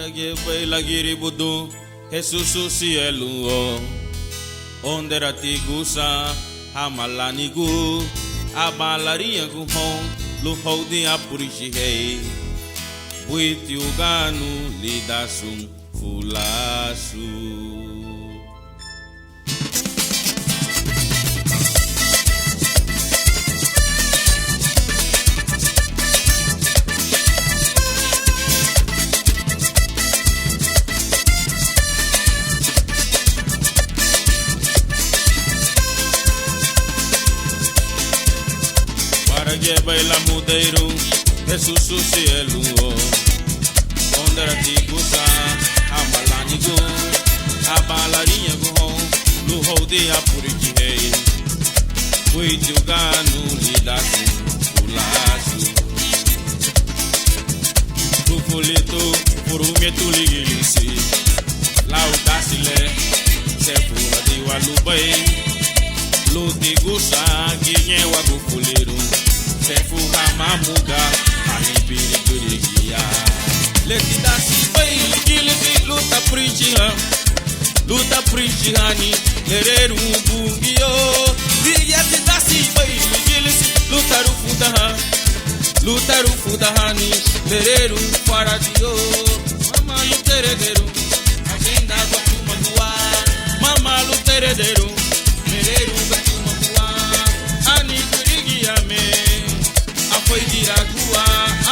Lagi baila giri budu Jesus cielo onde ratigusa amalanigu abalaria gu hon lu hodi apurishi hei buiti uganu lidasum fulasu. Que baila mudeiro, Jesus o cielo, onde era tigusa, a malanigo, a balarinha go, no rodeia por rei, fui teu gano, lidaço, o laço, tu folheto, por um meto liguilice, laudacile, se fura de walubai, lutigusa, guinhewa go folheiro. Sefu hamamuga anibiri kurigia leti dasi bai gilisi luta princhihani lereru bungio leti dasi bai gilisi luta rufudahani lereru faradio mama luterederu agenda guatumagua mama luterederu lereru guatumagua ani kurigia me foi diragua,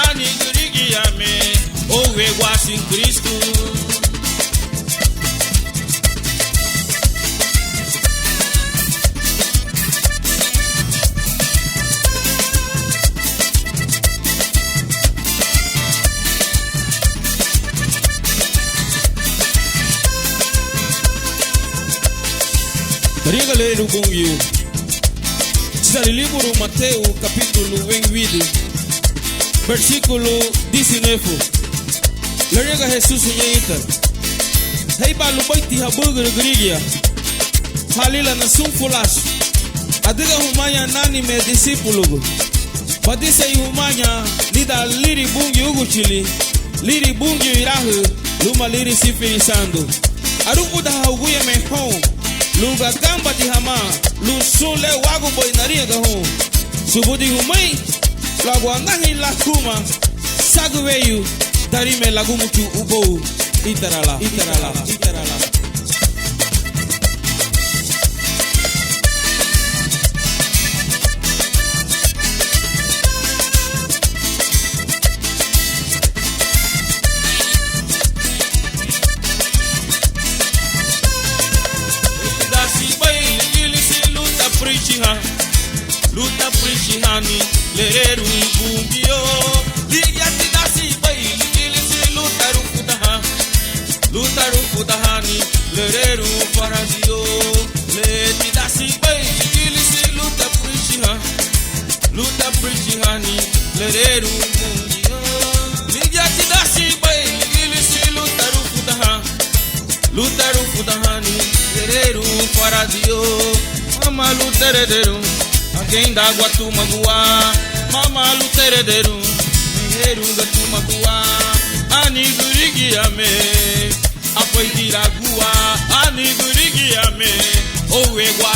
anigurigiame, ou eguaço em Cristo. Queria ler o Gonguio. Está no livro Mateus, capítulo 28, versículo 19. Lerega Jesus nyeita. Hei balu baiti habugur grigia. Halila na sumfulas. Adiga humanya nani me discípulo. Padise humanya lida liri bungi uguchili. Liri bungi irahu. Luma liri sifirisando. Aruku da hauguya me home. Luga gamba di hama, lu sule wago boy naria gaho. Subudi humai, lagu angahi lakuma, saguweyu, darime lagu mutu ubo, itarala. Luta prishihani lereru bungio liya tidasi bai ilisi luta rufudahani lereru farazio le tidasi bai ilisi luta prishihani lereru bungio liya tidasi bai ilisi luta rufudahani lereru farazio mama luterederu alguém da Guatumagua, mama luterederu, mineiro da Tumagua, anigurigiame, apoio diragua, anigurigiame, ou egua